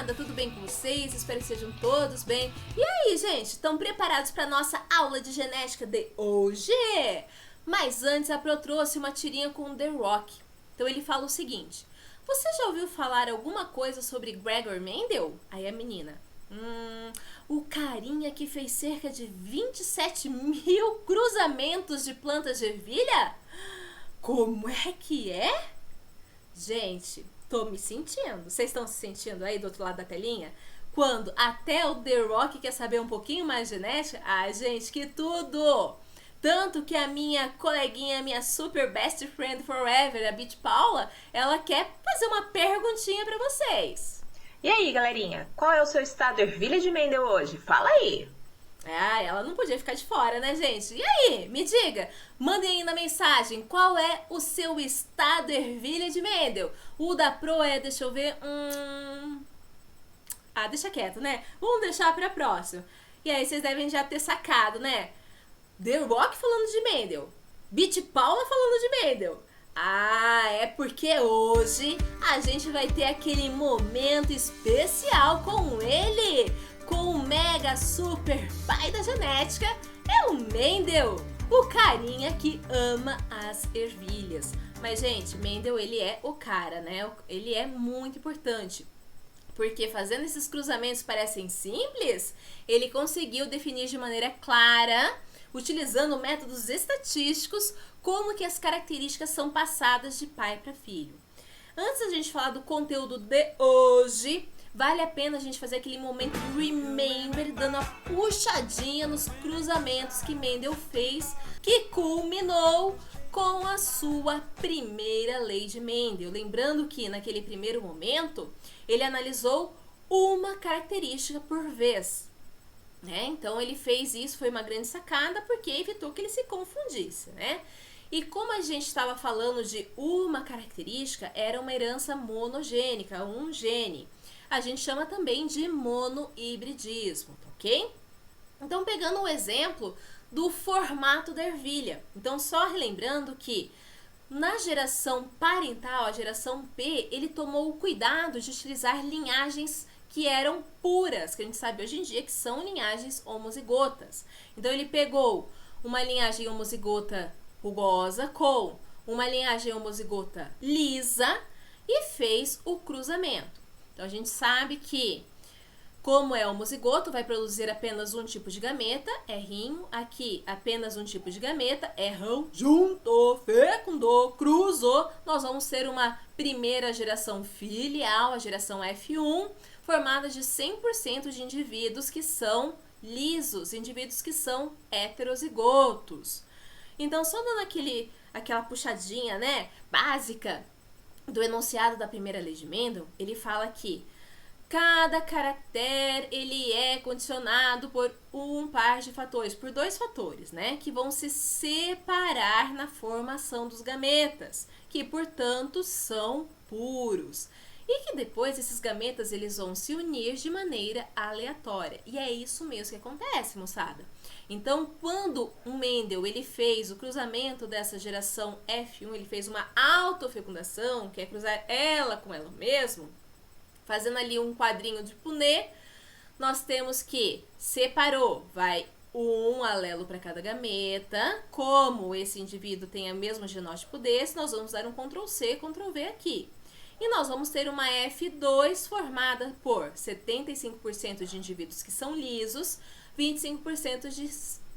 moçada, tudo bem com vocês? Espero que sejam todos bem. E aí, gente, estão preparados para nossa aula de genética de hoje? Mas antes a Pro trouxe uma tirinha com o The Rock. Então ele fala o seguinte: você já ouviu falar alguma coisa sobre Gregor Mendel? Aí a menina: o carinha que fez cerca de 27 mil cruzamentos de plantas de ervilha? Como é que é? Gente, tô me sentindo. Vocês estão se sentindo aí do outro lado da telinha? Quando até o The Rock quer saber um pouquinho mais de genética? Ai, gente, que tudo! Tanto que a minha coleguinha, minha super best friend forever, a Beach Paula, ela quer fazer uma perguntinha pra vocês. E aí, galerinha, qual é o seu estado ervilha de Mendel hoje? Fala aí! Ah, ela não podia ficar de fora, né, gente? E aí, me diga, mandem aí na mensagem qual é o seu estado ervilha de Mendel. O da Pro é, deixa eu ver, deixa quieto, né? Vamos deixar pra próxima. E aí, vocês devem já ter sacado, né? The Rock falando de Mendel, Beach Paula falando de Mendel. Ah, é porque hoje a gente vai ter aquele momento especial com ele, com o mega super pai da genética, é o Mendel, o carinha que ama as ervilhas. Mas, gente, Mendel, ele é o cara, né? Ele é muito importante. Porque fazendo esses cruzamentos parecem simples, ele conseguiu definir de maneira clara, utilizando métodos estatísticos, como que as características são passadas de pai para filho. Antes da gente falar do conteúdo de hoje, vale a pena a gente fazer aquele momento remember, dando uma puxadinha nos cruzamentos que Mendel fez, que culminou com a sua primeira lei de Mendel. Lembrando que naquele primeiro momento, ele analisou uma característica por vez. Então ele fez isso, foi uma grande sacada, porque evitou que ele se confundisse, né? E como a gente estava falando de uma característica, era uma herança monogênica, um gene. A gente chama também de monohibridismo, ok? Então, pegando o exemplo do formato da ervilha. Então, só relembrando que na geração parental, a geração P, ele tomou o cuidado de utilizar linhagens que eram puras, que a gente sabe hoje em dia que são linhagens homozigotas. Então, ele pegou uma linhagem homozigota rugosa com uma linhagem homozigota lisa e fez o cruzamento. Então, a gente sabe que, como é homozigoto, vai produzir apenas um tipo de gameta, errinho. Aqui, apenas um tipo de gameta, errão. Juntou, fecundou, cruzou. Nós vamos ter uma primeira geração filial, a geração F1, formada de 100% de indivíduos que são lisos, indivíduos que são heterozigotos. Então, só dando aquela puxadinha, né, básica do enunciado da primeira lei de Mendel, ele fala que cada caractere, ele é condicionado por um par de fatores, por dois fatores, né, que vão se separar na formação dos gametas, que, portanto, são puros. E que depois esses gametas, eles vão se unir de maneira aleatória. E é isso mesmo que acontece, moçada. Então, quando o Mendel, ele fez o cruzamento dessa geração F1, ele fez uma autofecundação, que é cruzar ela com ela mesma, fazendo ali um quadrinho de Punnett, nós temos que separou, vai um alelo para cada gameta. Como esse indivíduo tem o mesmo genótipo desse, nós vamos dar um Ctrl+C, Ctrl+V aqui. E nós vamos ter uma F2 formada por 75% de indivíduos que são lisos, 25% de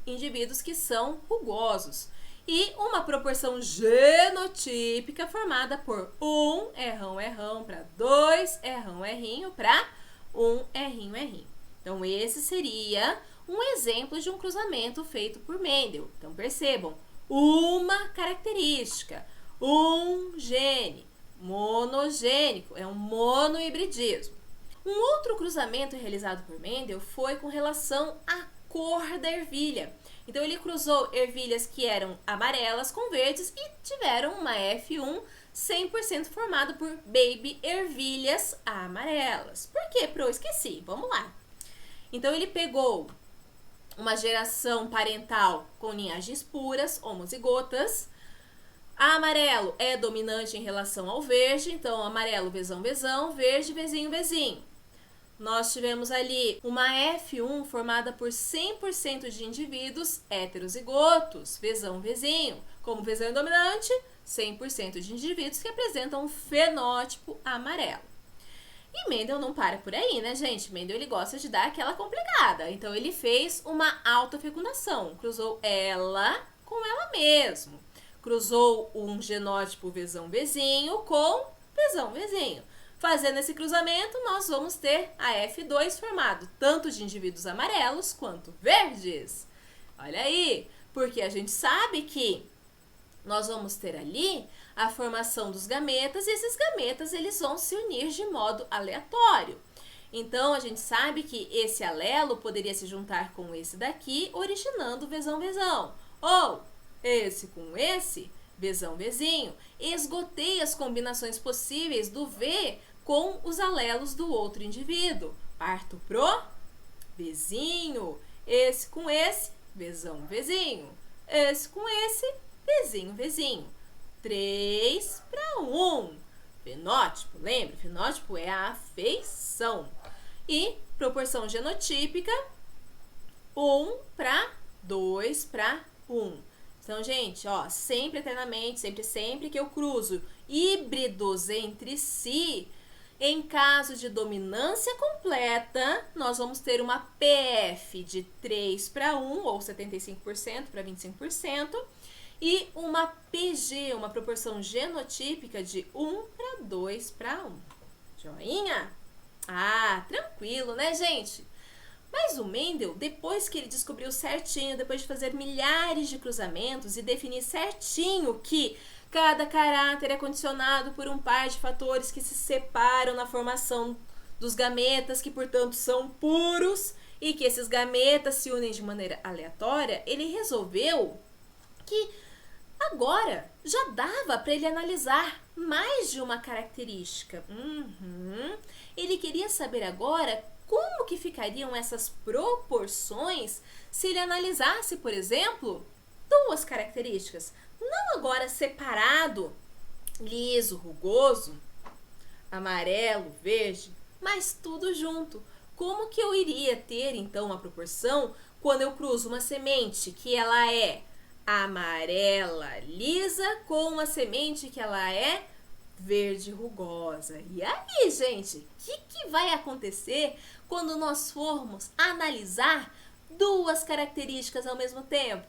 indivíduos que são rugosos. E uma proporção genotípica formada por 1 errão para 2 errinho para 1 errinho. Então, esse seria um exemplo de um cruzamento feito por Mendel. Então, percebam, uma característica, um gene, monogênico, é um monohibridismo. Um outro cruzamento realizado por Mendel foi com relação à cor da ervilha. Então, ele cruzou ervilhas que eram amarelas com verdes e tiveram uma F1 100% formada por baby ervilhas amarelas. Por quê, Pro? Esqueci. Vamos lá. Então, ele pegou uma geração parental com linhagens puras, homozigotas. Amarelo é dominante em relação ao verde, então amarelo, vezão, vezão, verde, vezinho, vezinho. nós tivemos ali uma F1 formada por 100% de indivíduos heterozigotos, Vzão, Vzinho. Como Vzão é dominante, 100% de indivíduos que apresentam um fenótipo amarelo. E Mendel não para por aí, né, gente? Mendel, ele gosta de dar aquela complicada. Então, ele fez uma autofecundação. Cruzou ela com ela mesma. Cruzou um genótipo Vzão, Vzinho com Vzão, Vzinho. Fazendo esse cruzamento, nós vamos ter a F2 formado tanto de indivíduos amarelos quanto verdes. Olha aí, porque a gente sabe que nós vamos ter ali a formação dos gametas e esses gametas eles vão se unir de modo aleatório. Então, a gente sabe que esse alelo poderia se juntar com esse daqui, originando Vzão, Vzão. Ou esse com esse, Vzão, Vzinho. Esgotei as combinações possíveis do V com os alelos do outro indivíduo. Parto pro Vzinho. Esse com esse, Vzão, Vzinho. Esse com esse, Vzinho, Vzinho. 3 para 1. Fenótipo, lembra? Fenótipo é a afeição. E proporção genotípica, 1 para 2 para 1. Então, gente, ó, sempre eternamente, sempre que eu cruzo híbridos entre si, em caso de dominância completa, nós vamos ter uma PF de 3 para 1, ou 75% para 25%, e uma PG, uma proporção genotípica de 1 para 2 para 1. Joinha? Ah, tranquilo, né, gente? Mas o Mendel, depois que ele descobriu certinho, depois de fazer milhares de cruzamentos e definir certinho que cada caráter é condicionado por um par de fatores que se separam na formação dos gametas, que portanto são puros, e que esses gametas se unem de maneira aleatória, ele resolveu que agora já dava para ele analisar mais de uma característica. Ele queria saber agora como que ficariam essas proporções se ele analisasse, por exemplo, duas características. Não agora separado, liso, rugoso, amarelo, verde, mas tudo junto. Como que eu iria ter, então, a proporção quando eu cruzo uma semente que ela é amarela, lisa, com uma semente que ela é verde, rugosa? E aí, gente, o que vai acontecer quando nós formos analisar duas características ao mesmo tempo?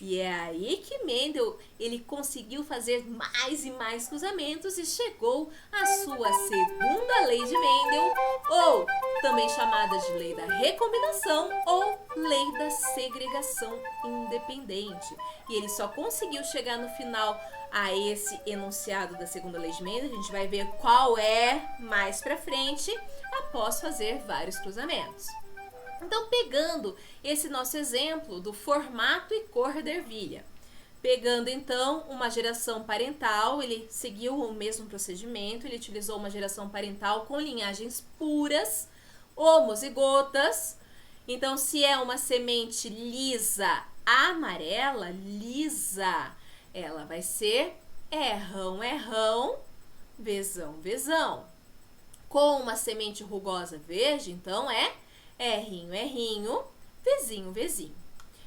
E é aí que Mendel, ele conseguiu fazer mais e mais cruzamentos e chegou à sua segunda lei de Mendel, ou também chamada de lei da recombinação ou lei da segregação independente. E ele só conseguiu chegar no final a esse enunciado da segunda lei de Mendel. A gente vai ver qual é mais pra frente, após fazer vários cruzamentos. Então, pegando esse nosso exemplo do formato e cor da ervilha, pegando então uma geração parental, ele seguiu o mesmo procedimento, ele utilizou uma geração parental com linhagens puras, homozigotas. Então, se é uma semente lisa, amarela, lisa, ela vai ser errão, errão, vezão, vezão. Com uma semente rugosa verde, então é errinho, errinho, vezinho, vezinho.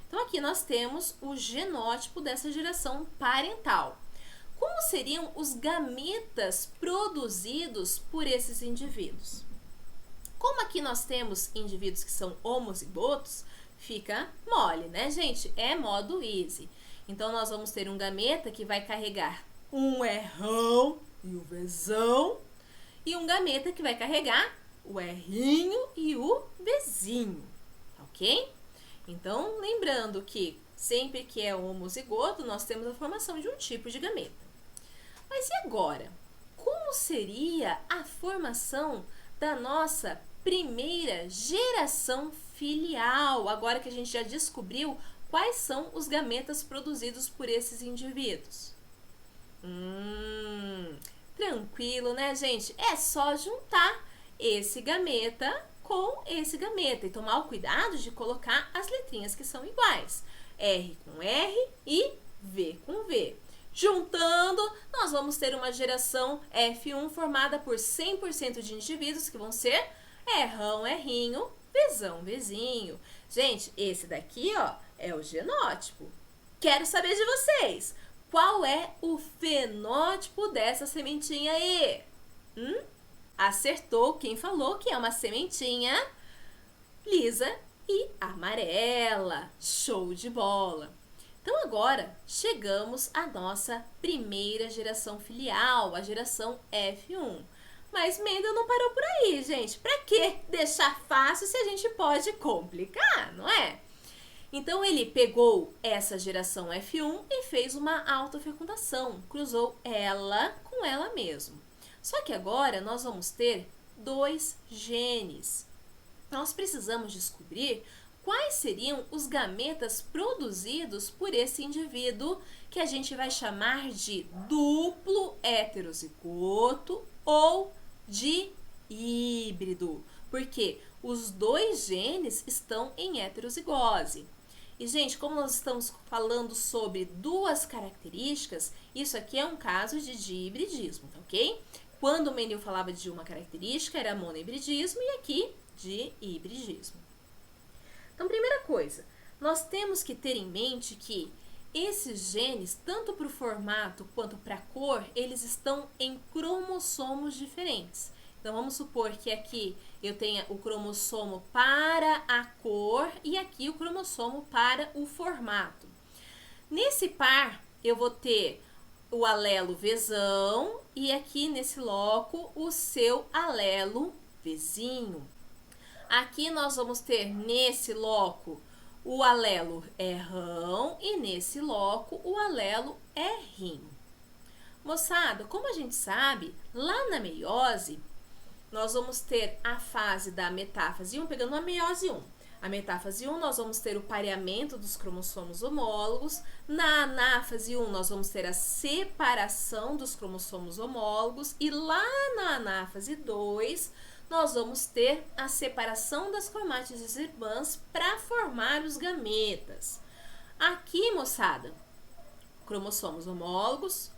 Então, aqui nós temos o genótipo dessa geração parental. Como seriam os gametas produzidos por esses indivíduos? Como aqui nós temos indivíduos que são homozigotos, fica mole, né, gente? É modo easy. Então, nós vamos ter um gameta que vai carregar um errão e o vezão, e um gameta que vai carregar o errinho e o vezinho, ok? Então, lembrando que sempre que é homozigoto, nós temos a formação de um tipo de gameta. Mas e agora? Como seria a formação da nossa primeira geração filial, agora que a gente já descobriu quais são os gametas produzidos por esses indivíduos? Tranquilo, né, gente? É só juntar esse gameta com esse gameta e tomar o cuidado de colocar as letrinhas que são iguais. R com R e V com V. Juntando, nós vamos vamos ter uma geração F1 formada por 100% de indivíduos que vão ser errão, errinho, vezão, vezinho. Gente, esse daqui, ó, é o genótipo. Quero saber de vocês. Qual é o fenótipo dessa sementinha aí? Acertou quem falou que é uma sementinha lisa e amarela. Show de bola! Então agora chegamos à nossa primeira geração filial, a geração F1. Mas Mendel não parou por aí, gente. Para que deixar fácil se a gente pode complicar, não é? Então ele pegou essa geração F1 e fez uma autofecundação, cruzou ela com ela mesma. Só que agora nós vamos ter 2 genes. Nós precisamos descobrir quais seriam os gametas produzidos por esse indivíduo que a gente vai chamar de duplo heterozigoto ou de híbrido, porque os 2 genes estão em heterozigose. E, gente, como nós estamos falando sobre 2 características, isso aqui é um caso de hibridismo, tá ok? Quando o Mendel falava de uma característica, era monohibridismo, e aqui de hibridismo. Então, primeira coisa, nós temos que ter em mente que esses genes, tanto para o formato quanto para a cor, eles estão em cromossomos diferentes. Então, vamos supor que aqui eu tenha o cromossomo para a cor e aqui o cromossomo para o formato. Nesse par, eu vou ter o alelo Vzão e aqui nesse loco o seu alelo Vzinho. Aqui nós vamos ter nesse loco o alelo errão e nesse loco o alelo errinho. Moçada, como a gente sabe, lá na meiose, nós vamos ter a fase da metáfase 1, pegando a meiose 1. A metáfase 1, nós vamos ter o pareamento dos cromossomos homólogos. Na anáfase 1, nós vamos ter a separação dos cromossomos homólogos. E lá na anáfase 2, nós vamos ter a separação das cromátides irmãs para formar os gametas. Aqui, moçada, cromossomos homólogos,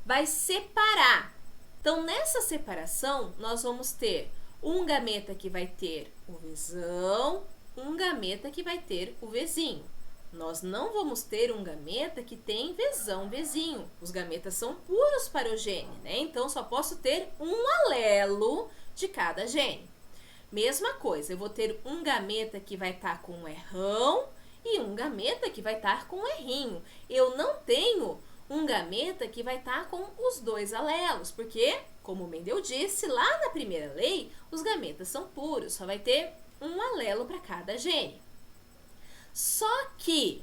vai separar. Então, nessa separação, nós vamos ter um gameta que vai ter o Vzão, um gameta que vai ter o Vzinho. Nós não vamos ter um gameta que tem Vzão, Vzinho. Os gametas são puros para o gene, né? Então, só posso ter um alelo de cada gene. Mesma coisa, eu vou ter um gameta que vai estar com um errão e um gameta que vai estar com um errinho. Eu não tenho um gameta que vai estar com os 2 alelos, porque, como o Mendel disse, lá na primeira lei, os gametas são puros, só vai ter um alelo para cada gene. Só que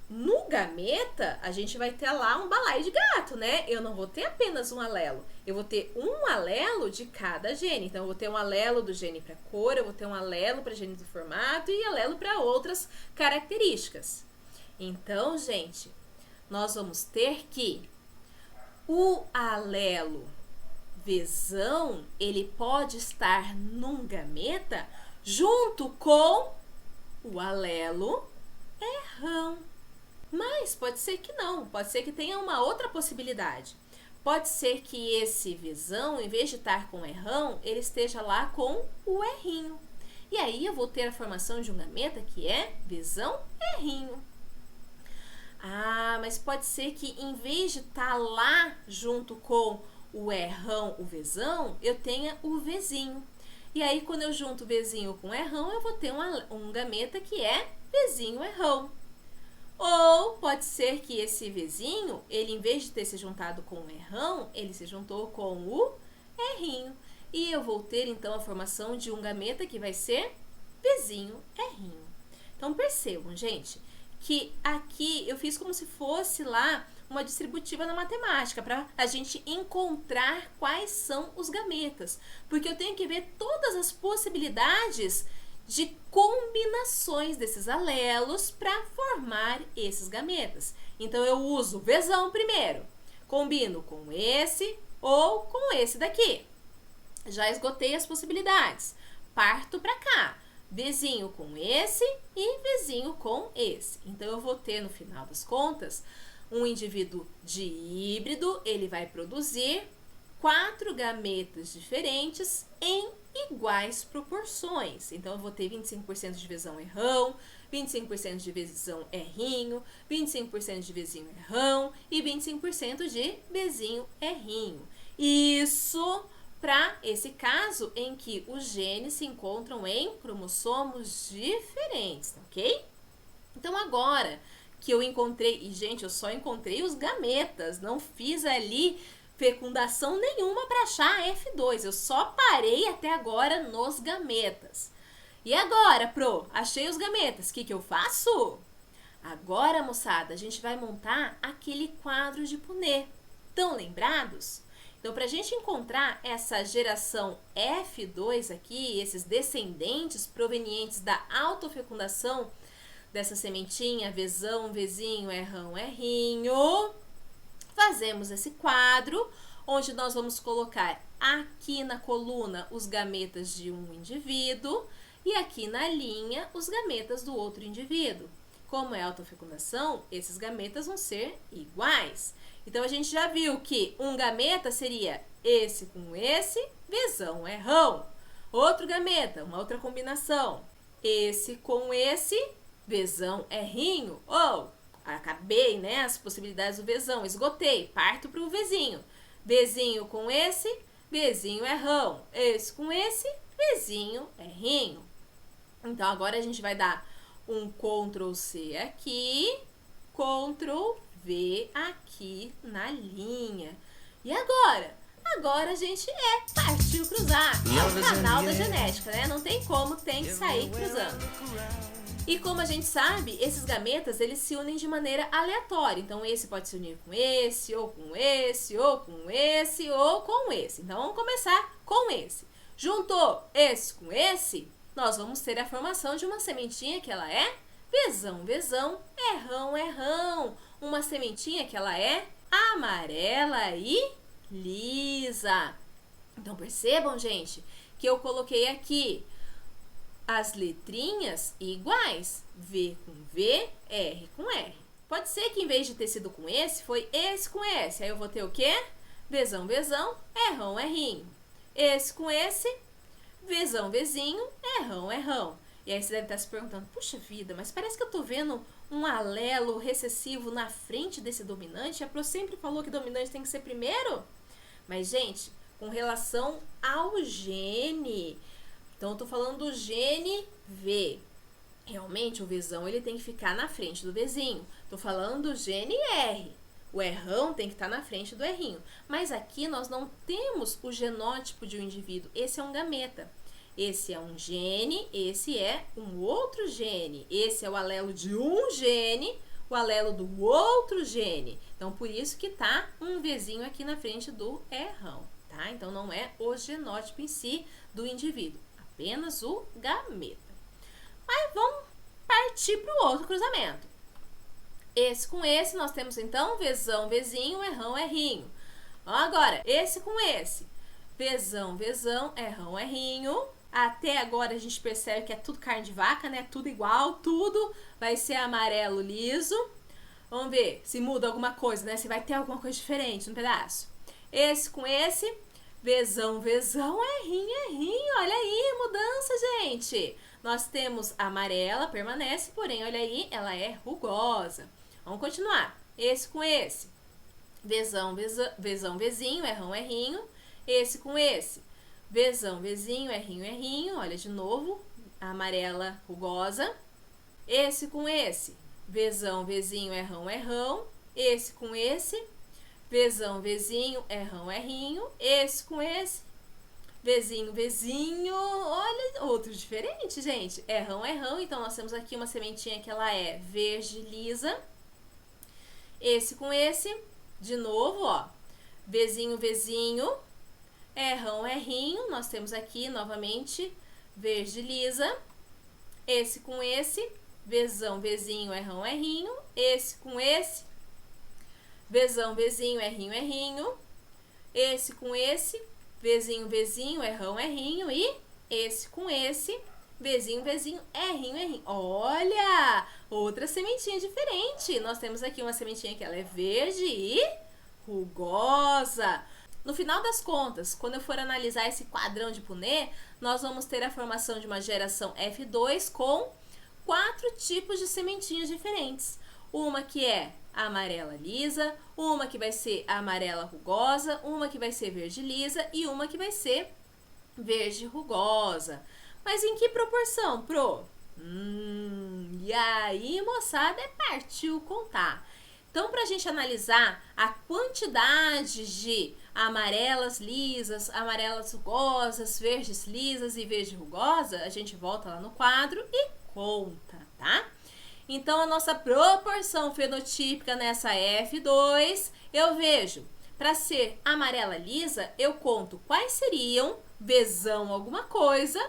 no gameta, a gente vai ter lá um balaio de gato, né? Eu não vou ter apenas um alelo, eu vou ter um alelo de cada gene. Então, eu vou ter um alelo do gene para cor, eu vou ter um alelo para gene do formato e alelo para outras características. Então, gente, nós vamos ter que o alelo Vzão, ele pode estar num gameta junto com o alelo errão. Mas pode ser que não, pode ser que tenha uma outra possibilidade. Pode ser que esse Vzão, em vez de estar com o errão, ele esteja lá com o errinho. E aí eu vou ter a formação de um gameta que é Vzão errinho. Ah, mas pode ser que em vez de estar lá junto com o errão, o Vzão, eu tenha o Vzinho. E aí, quando eu junto o Vzinho com o errão, eu vou ter um gameta que é Vzinho errão. Ou pode ser que esse Vzinho, ele em vez de ter se juntado com o errão, ele se juntou com o errinho. E eu vou ter, então, a formação de um gameta que vai ser Vzinho errinho. Então, percebam, gente, que aqui eu fiz como se fosse lá uma distributiva na matemática, para a gente encontrar quais são os gametas. Porque eu tenho que ver todas as possibilidades de combinações desses alelos para formar esses gametas. Então, eu uso Vzão primeiro, combino com esse ou com esse daqui. Já esgotei as possibilidades. Parto para cá. Vzinho com esse e Vzinho com esse. Então, eu vou ter, no final das contas, Um indivíduo híbrido, ele vai produzir 4 gametas diferentes em iguais proporções. Então, eu vou ter 25% de vezão errão, 25% de vezão errinho, 25% de vezinho errão e 25% de vezinho errinho. Isso para esse caso em que os genes se encontram em cromossomos diferentes, ok? Então, agora que eu encontrei, e gente, eu só encontrei os gametas, não fiz ali fecundação nenhuma para achar F2, eu só parei até agora nos gametas. E agora, achei os gametas, o que eu faço? Agora, moçada, a gente vai montar aquele quadro de Punnett. Estão lembrados? Então, para a gente encontrar essa geração F2 aqui, esses descendentes provenientes da autofecundação dessa sementinha, vezão, vezinho, errão, errinho, fazemos esse quadro, onde nós vamos colocar aqui na coluna os gametas de um indivíduo e aqui na linha os gametas do outro indivíduo. Como é autofecundação, esses gametas vão ser iguais. Então, a gente já viu que um gameta seria esse com esse, vezão, errão. Outro gameta, uma outra combinação, esse com esse, vezão, errinho. Ou, acabei, né, as possibilidades do vezão, esgotei, parto para o vezinho. Vezinho com esse, vezinho, errão. Esse com esse, vezinho, errinho. Então, agora a gente vai dar um Ctrl+C aqui, Ctrl+V aqui na linha. E agora? Agora a gente partiu cruzar. É o canal da genética, né? Não tem como, tem que sair cruzando. E como a gente sabe, esses gametas, eles se unem de maneira aleatória. Então, esse pode se unir com esse, ou com esse, ou com esse, ou com esse. Então, vamos começar com esse. Juntou esse com esse, nós vamos ter a formação de uma sementinha que ela é vezão, vezão, errão, errão. Uma sementinha que ela é amarela e lisa. Então, percebam, gente, que eu coloquei aqui as letrinhas iguais. V com V, R com R. Pode ser que em vez de ter sido com esse, foi esse com esse. Aí eu vou ter o quê? Vezão, vezão, errão, errinho. Esse com esse, vezão, vezinho, errão, errão. E aí você deve estar se perguntando, puxa vida, mas parece que eu tô vendo um alelo recessivo na frente desse dominante. A Pro sempre falou que dominante tem que ser primeiro. Mas, gente, com relação ao gene, então eu tô falando do gene V. Realmente o vezão ele tem que ficar na frente do vezinho. Tô falando do gene R. O errão tem que estar na frente do errinho. Mas aqui nós não temos o genótipo de um indivíduo. Esse é um gameta. Esse é um gene, esse é um outro gene. Esse é o alelo de um gene, o alelo do outro gene. Então, por isso que tá um Vzinho aqui na frente do errão, tá? Então, não é o genótipo em si do indivíduo, apenas o gameta. Mas vamos partir para o outro cruzamento. Esse com esse, nós temos então Vzão, Vzinho, errão, errinho. Agora, esse com esse, Vzão, Vzão, errão, errinho. Até agora a gente percebe que é tudo carne de vaca, né? Tudo igual, tudo vai ser amarelo liso. Vamos ver se muda alguma coisa, né? Se vai ter alguma coisa diferente no pedaço. Esse com esse, Vzão, Vzão, errinho, errinho. Olha aí, mudança, gente. Nós temos a amarela, permanece, porém, olha aí, ela é rugosa. Vamos continuar. Esse com esse, Vzão, Vzão, Vzinho, errão, errinho. Esse com esse, Vzão, Vzinho, errinho, errinho. Olha de novo, a amarela rugosa. Esse com esse, Vzão, Vzinho, errão, errão. Esse com esse, Vzão, Vzinho, errão, errinho. Esse com esse, Vzinho, Vzinho. Olha, outro diferente, gente. Errão, errão. Então, nós temos aqui uma sementinha que ela é verde, lisa. Esse com esse, de novo, ó. Vzinho, Vzinho. Errão, errinho. Nós temos aqui, novamente, verde, lisa. Esse com esse, Vzão, Vzinho, errão, errinho. Esse com esse, Vzão, Vzinho, errinho, errinho. Esse com esse, Vzinho, Vzinho, errão, errinho. E esse com esse, Vzinho, Vzinho, errinho, errinho. Olha! outra sementinha diferente. Nós temos aqui uma sementinha que ela é verde e rugosa. No final das contas, quando eu for analisar esse quadrão de Punnett, nós vamos ter a formação de uma geração F2 com 4 tipos de sementinhas diferentes. Uma que é a amarela lisa, uma que vai ser a amarela rugosa, uma que vai ser verde lisa e uma que vai ser verde rugosa. Mas em que proporção, Pro? E aí, moçada, partiu contar. Então, para a gente analisar a quantidade de amarelas lisas, amarelas rugosas, verdes lisas e verde rugosa, a gente volta lá no quadro e conta, tá? Então, a nossa proporção fenotípica nessa F2, eu vejo, para ser amarela lisa, eu conto quais seriam Vzão alguma coisa,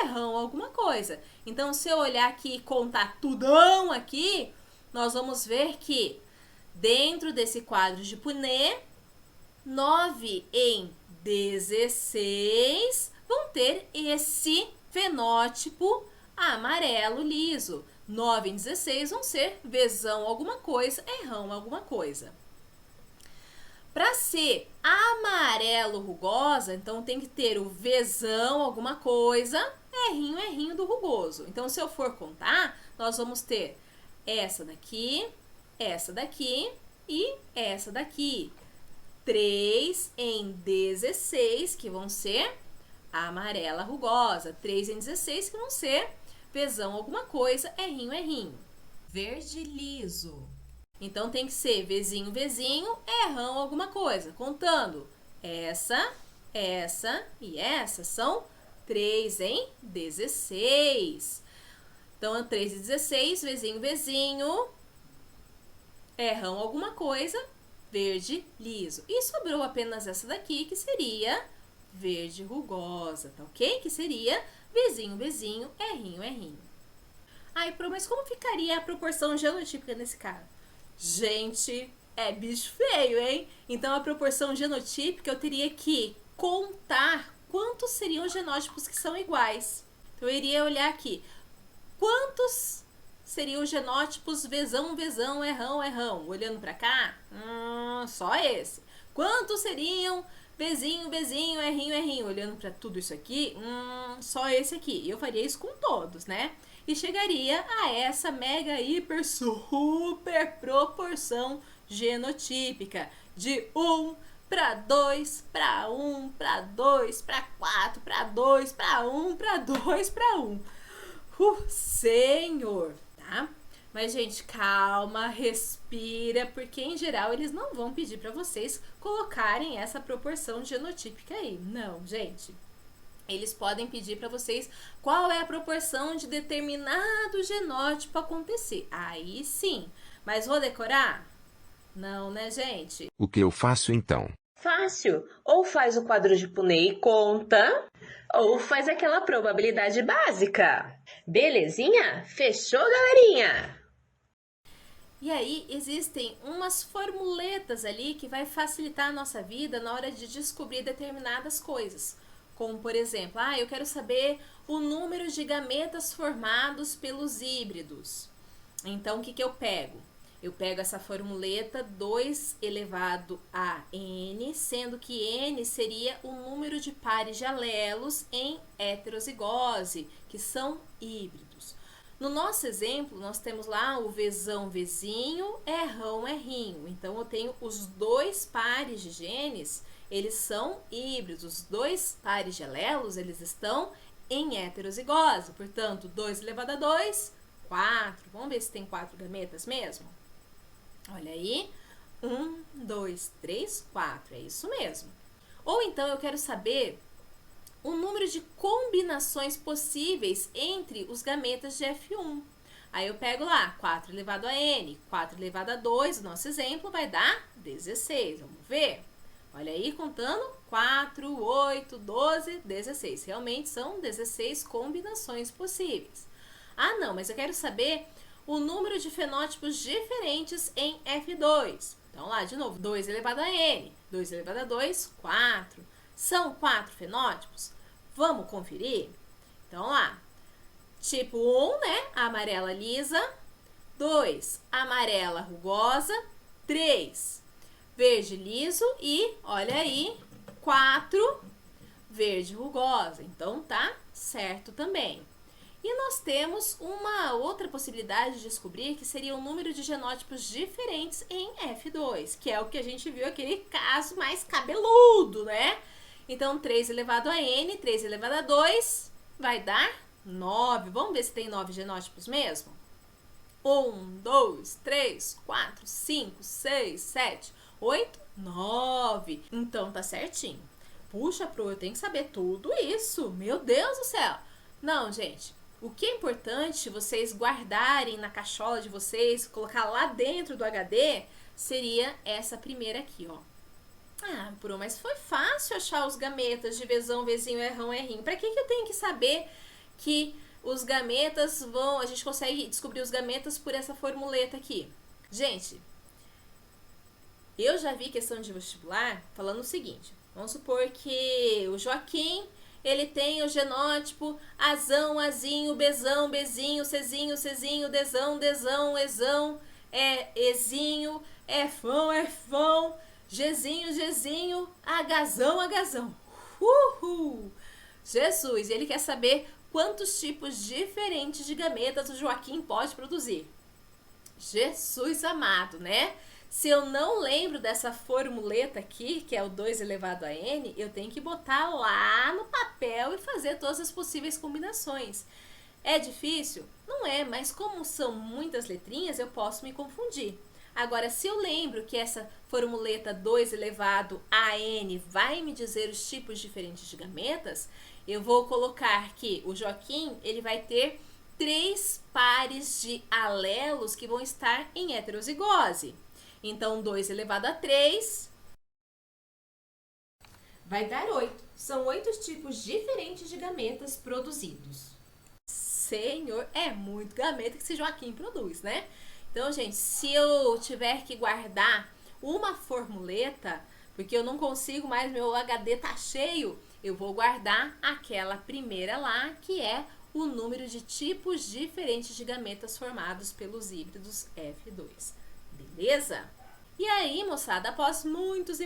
Rão alguma coisa. Então, se eu olhar aqui e contar tudão aqui, nós vamos ver que dentro desse quadro de Punnett, 9 em 16 vão ter esse fenótipo amarelo liso. 9 em 16 vão ser Vzão alguma coisa, Rão alguma coisa. Para ser amarelo rugosa, então tem que ter o Vzão alguma coisa, Rrinho do rugoso. Então, se eu for contar, nós vamos ter essa daqui e essa daqui. 3 em 16, que vão ser amarela rugosa. 3 em 16, que vão ser Vzão alguma coisa, Rrinho. Verde liso. Então, tem que ser Vzinho, Rrão alguma coisa. Contando essa e essa. São 3 em 16. Então, 3 em 16, Vzinho, Rrão alguma coisa, verde liso. E sobrou apenas essa daqui, que seria verde rugosa, tá ok? Que seria Vzinho, Rrinho. Ai, Pro, mas como ficaria a proporção genotípica nesse cara? Gente, é bicho feio, hein? Então, a proporção genotípica, eu teria que contar quantos seriam os genótipos que são iguais. Então, eu iria olhar aqui. Quantos seriam os genótipos Vzão, Rrão? Olhando pra cá, só esse. Quantos seriam Vzinho, Rrinho? Olhando pra tudo isso aqui, só esse aqui. E eu faria isso com todos, né? E chegaria a essa mega, hiper, super proporção genotípica de 1 para 2 para 1 para 2 para 4 para 2 para 1 para 2 para 1. Senhor, tá? Mas, gente, calma, respira, porque em geral eles não vão pedir para vocês colocarem essa proporção genotípica aí. Não, gente. Eles podem pedir para vocês qual é a proporção de determinado genótipo acontecer. Aí sim. Mas vou decorar? Não, né, gente? O que eu faço então? Fácil. Ou faz o quadro de Punnett e conta, ou faz aquela probabilidade básica. Belezinha? Fechou, galerinha? E aí, existem umas formuletas ali que vai facilitar a nossa vida na hora de descobrir determinadas coisas. Como, por exemplo, eu quero saber o número de gametas formados pelos híbridos. Então, o que eu pego? Eu pego essa formuleta 2 elevado a n, sendo que n seria o número de pares de alelos em heterozigose, que são híbridos. No nosso exemplo, nós temos lá o Vzão, Vzinho, Rrão, Rrinho. Então, eu tenho os 2 pares de genes, eles são híbridos. Os 2 pares de alelos, eles estão em heterozigose. Portanto, 2 elevado a 2, 4. Vamos ver se tem 4 gametas mesmo? Olha aí. 1, 2, 3, 4. É isso mesmo. Ou então, eu quero saber o número de combinações possíveis entre os gametas de F1. Aí eu pego lá 4 elevado a n, 4 elevado a 2, o nosso exemplo vai dar 16. Vamos ver? Olha aí, contando, 4, 8, 12, 16. Realmente são 16 combinações possíveis. Não, mas eu quero saber o número de fenótipos diferentes em F2. Então, lá, de novo, 2 elevado a n, 2 elevado a 2, 4. São 4 fenótipos? Vamos conferir? Então, lá, tipo 1, né, a amarela lisa, 2, amarela rugosa. 3, verde liso. E, olha aí, 4, verde rugosa. Então, tá certo também. E nós temos uma outra possibilidade de descobrir, que seria o número de genótipos diferentes em F2, que é o que a gente viu aquele caso mais cabeludo, né? Então, 3 elevado a n, 3 elevado a 2, vai dar 9. Vamos ver se tem 9 genótipos mesmo? 1, 2, 3, 4, 5, 6, 7, 8, 9. Então, tá certinho. Puxa, Pro, eu tenho que saber tudo isso. Meu Deus do céu. Não, gente. O que é importante vocês guardarem na cachola de vocês, colocar lá dentro do HD, seria essa primeira aqui, ó. Ah, Pro, mas foi fácil achar os gametas de Vzão, Vzinho, Rrão, Rrinho. Pra que eu tenho que saber que os gametas vão... A gente consegue descobrir os gametas por essa formuleta aqui. Gente, eu já vi questão de vestibular falando o seguinte. Vamos supor que o Joaquim... ele tem o genótipo Azão, Azinho, Bzão, Bzinho, Czinho, Czinho, Dzão, Dzão, Ezão, Ezinho, Fão, Fão, Gzinho, Gzinho, Hzão, Hzão. Uhul! Jesus, ele quer saber quantos tipos diferentes de gametas o Joaquim pode produzir. Jesus amado, né? Se eu não lembro dessa formuleta aqui, que é o 2 elevado a n, eu tenho que botar lá no papel e fazer todas as possíveis combinações. É difícil? Não é, mas como são muitas letrinhas, eu posso me confundir. Agora, se eu lembro que essa formuleta 2 elevado a n vai me dizer os tipos diferentes de gametas, eu vou colocar que o Joaquim, ele vai ter 3 pares de alelos que vão estar em heterozigose. Então, 2 elevado a 3 vai dar 8. São 8 tipos diferentes de gametas produzidos. Senhor, é muito gameta que esse Joaquim produz, né? Então, gente, se eu tiver que guardar uma formuleta, porque eu não consigo mais, meu HD tá cheio, eu vou guardar aquela primeira lá, que é o número de tipos diferentes de gametas formados pelos híbridos F2. Beleza? E aí, moçada, após muitos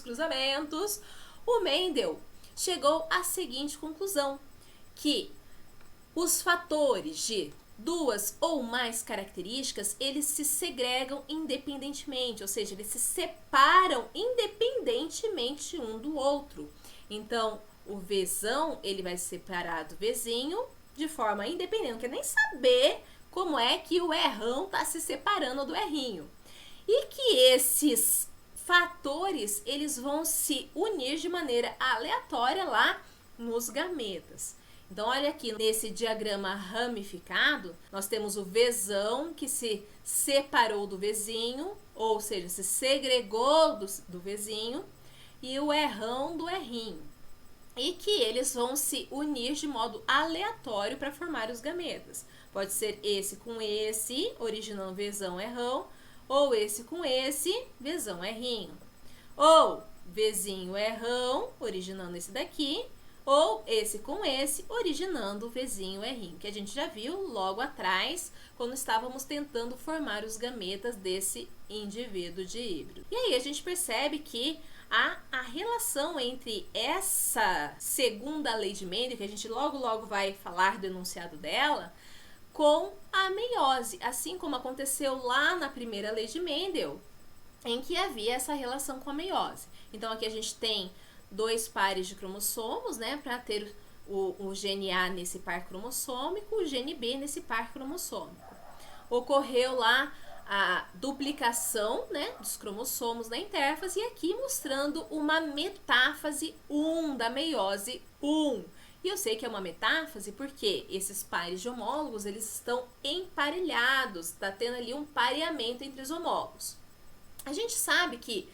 cruzamentos, o Mendel chegou à seguinte conclusão, que os fatores de 2 ou mais características, eles se segregam independentemente, ou seja, eles se separam independentemente um do outro. Então, o Vzão, ele vai se separar do Vzinho de forma independente, não quer nem saber como é que o Rrão está se separando do Rrinho. E que esses fatores, eles vão se unir de maneira aleatória lá nos gametas. Então, olha aqui, nesse diagrama ramificado, nós temos o Vzão que se separou do Vzinho, ou seja, se segregou do Vzinho, e o Rrão do Rrinho. E que eles vão se unir de modo aleatório para formar os gametas. Pode ser esse com esse, originando Vzão, Rrão, ou esse com esse, Vzão, Rrinho. Ou Vzinho, Rrão, originando esse daqui, ou esse com esse, originando Vzinho, Rrinho, que a gente já viu logo atrás, quando estávamos tentando formar os gametas desse indivíduo de híbrido. E aí a gente percebe que a relação entre essa segunda lei de Mendel, que a gente logo vai falar do enunciado dela, com a meiose, assim como aconteceu lá na primeira lei de Mendel, em que havia essa relação com a meiose. Então aqui a gente tem 2 pares de cromossomos, né, para ter o gene A nesse par cromossômico, o gene B nesse par cromossômico. Ocorreu lá a duplicação, né, dos cromossomos na intérfase, e aqui mostrando uma metáfase 1 da meiose 1. E eu sei que é uma metáfase porque esses pares de homólogos, eles estão emparelhados, está tendo ali um pareamento entre os homólogos. A gente sabe que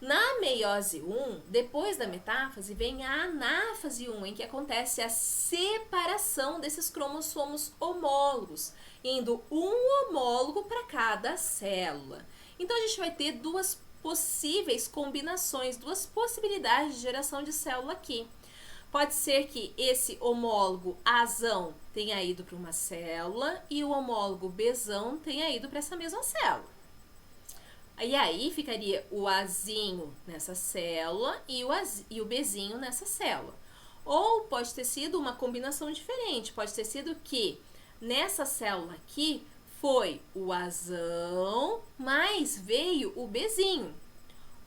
na meiose 1, depois da metáfase, vem a anáfase 1, em que acontece a separação desses cromossomos homólogos, indo um homólogo para cada célula. Então, a gente vai ter 2 possíveis combinações, 2 possibilidades de geração de célula aqui. Pode ser que esse homólogo Azão tenha ido para uma célula e o homólogo Bzão tenha ido para essa mesma célula. E aí ficaria o Azinho nessa célula e o Bzinho nessa célula. Ou pode ter sido uma combinação diferente. Pode ter sido que nessa célula aqui foi o Azão, mas veio o Bzinho.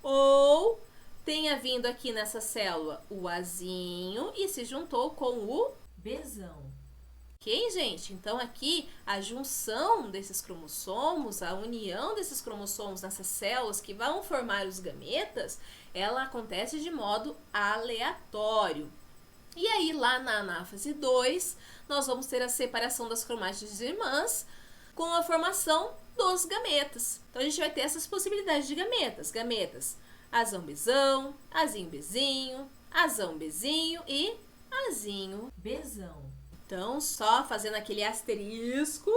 Ou tenha vindo aqui nessa célula o Azinho e se juntou com o Bzão. Ok, gente? Então, aqui, a junção desses cromossomos, a união desses cromossomos nessas células que vão formar os gametas, ela acontece de modo aleatório. E aí, lá na anáfase 2, nós vamos ter a separação das cromátides irmãs com a formação dos gametas. Então, a gente vai ter essas possibilidades de gametas. Gametas Azão Bzão, Azinho Bzinho, Azão Bzinho e Azinho Bzão. Então, só fazendo aquele asterisco,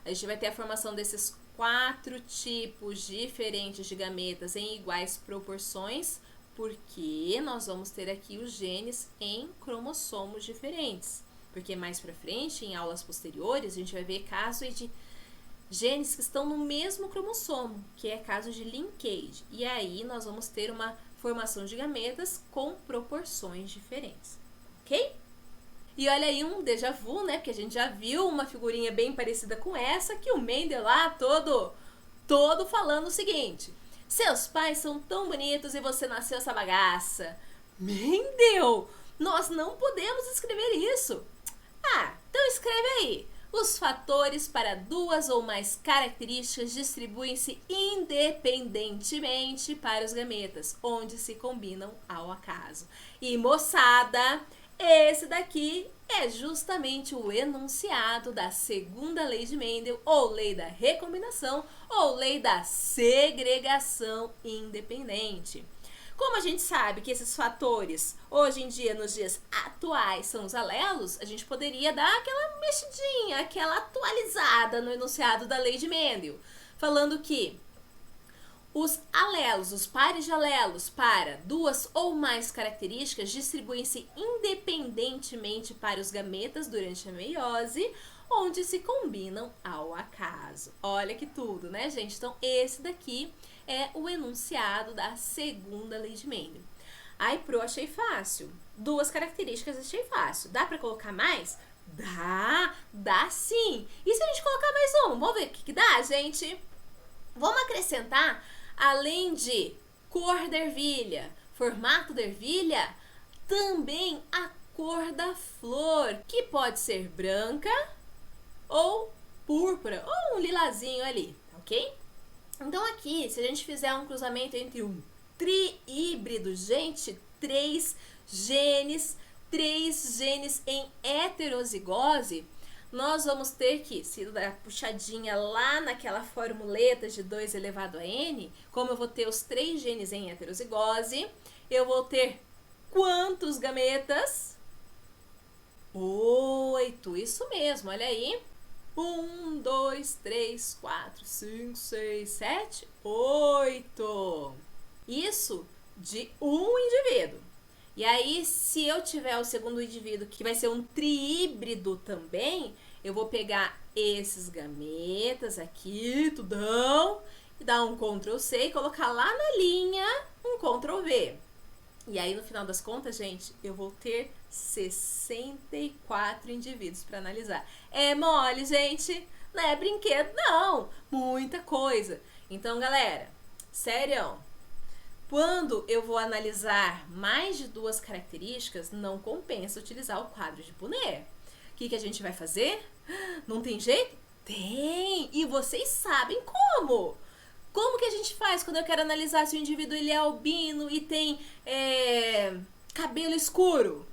a gente vai ter a formação desses 4 tipos diferentes de gametas em iguais proporções, porque nós vamos ter aqui os genes em cromossomos diferentes. Porque mais pra frente, em aulas posteriores, a gente vai ver casos de genes que estão no mesmo cromossomo, que é caso de linkage. E aí, nós vamos ter uma formação de gametas com proporções diferentes, ok? E olha aí um déjà vu, né? Porque a gente já viu uma figurinha bem parecida com essa, que o Mendel lá todo falando o seguinte: seus pais são tão bonitos e você nasceu essa bagaça. Mendel, nós não podemos escrever isso. Ah, então escreve aí. Os fatores para 2 ou mais características distribuem-se independentemente para os gametas, onde se combinam ao acaso. E moçada, esse daqui é justamente o enunciado da segunda lei de Mendel, ou lei da recombinação, ou lei da segregação independente. Como a gente sabe que esses fatores, hoje em dia, nos dias atuais, são os alelos, a gente poderia dar aquela mexidinha, aquela atualizada no enunciado da lei de Mendel, falando que os alelos, os pares de alelos para 2 ou mais características distribuem-se independentemente para os gametas durante a meiose, onde se combinam ao acaso. Olha que tudo, né, gente? Então, esse daqui é o enunciado da segunda lei de Mendel. Ai, Pro, achei fácil. 2 características achei fácil. Dá pra colocar mais? Dá sim. E se a gente colocar mais um? Vamos ver o que dá, gente? Vamos acrescentar, além de cor da ervilha, formato da ervilha, também a cor da flor, que pode ser branca ou púrpura, ou um lilazinho ali, ok? Então aqui, se a gente fizer um cruzamento entre um triíbrido, gente, 3 genes em heterozigose, nós vamos ter que, se dar puxadinha lá naquela formuleta de 2 elevado a n, como eu vou ter os 3 genes em heterozigose, eu vou ter quantos gametas? 8, isso mesmo, olha aí. 1, 2, 3, 4, 5, 6, 7, 8. Isso de um indivíduo. E aí, se eu tiver o segundo indivíduo, que vai ser um triíbrido também, eu vou pegar esses gametas aqui, tudão, e dar um Ctrl C e colocar lá na linha um Ctrl V. E aí, no final das contas, gente, eu vou ter 64 indivíduos para analisar. É mole, gente? Não é brinquedo, não. Muita coisa. Então, galera, sério, quando eu vou analisar mais de 2 características, não compensa utilizar o quadro de Punnett. O que a gente vai fazer? Não tem jeito? Tem! E vocês sabem como! Como que a gente faz quando eu quero analisar se o indivíduo ele é albino e tem cabelo escuro?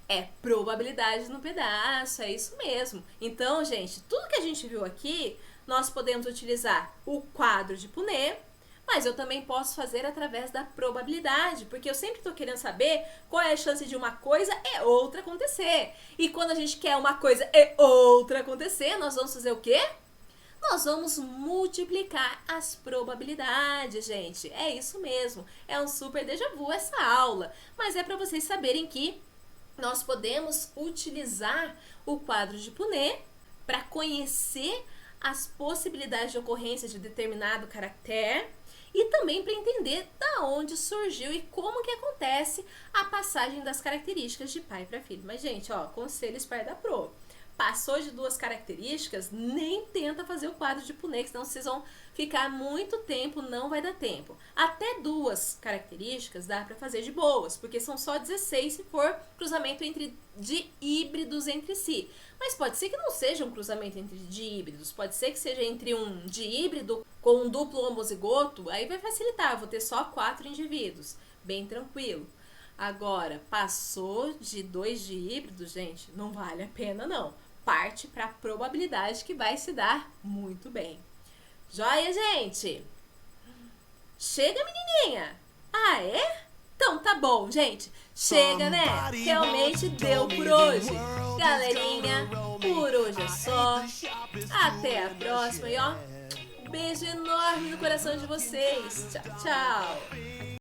É probabilidade no pedaço, é isso mesmo. Então, gente, tudo que a gente viu aqui, nós podemos utilizar o quadro de Punnett, mas eu também posso fazer através da probabilidade, porque eu sempre estou querendo saber qual é a chance de uma coisa e outra acontecer. E quando a gente quer uma coisa e outra acontecer, nós vamos fazer o quê? Nós vamos multiplicar as probabilidades, gente. É isso mesmo. É um super déjà vu essa aula. Mas é para vocês saberem que nós podemos utilizar o quadro de Punnett para conhecer as possibilidades de ocorrência de determinado caractere e também para entender da onde surgiu e como que acontece a passagem das características de pai para filho. Mas, gente, ó, conselho SPAR da Pro. Passou de 2 características, nem tenta fazer o quadro de Punnett, senão vocês vão ficar muito tempo, não vai dar tempo. Até 2 características dá para fazer de boas, porque são só 16 se for cruzamento de híbridos entre si. Mas pode ser que não seja um cruzamento de híbridos, pode ser que seja entre um de híbrido com um duplo homozigoto, aí vai facilitar, eu vou ter só 4 indivíduos, bem tranquilo. Agora, passou de 2 de híbridos, gente, não vale a pena não. Parte para a probabilidade que vai se dar muito bem. Joia, gente? Chega, menininha! Ah, é? Então tá bom, gente. Chega, né? Realmente deu por hoje. Galerinha, por hoje é só. Até a próxima e ó, beijo enorme no coração de vocês. Tchau, tchau.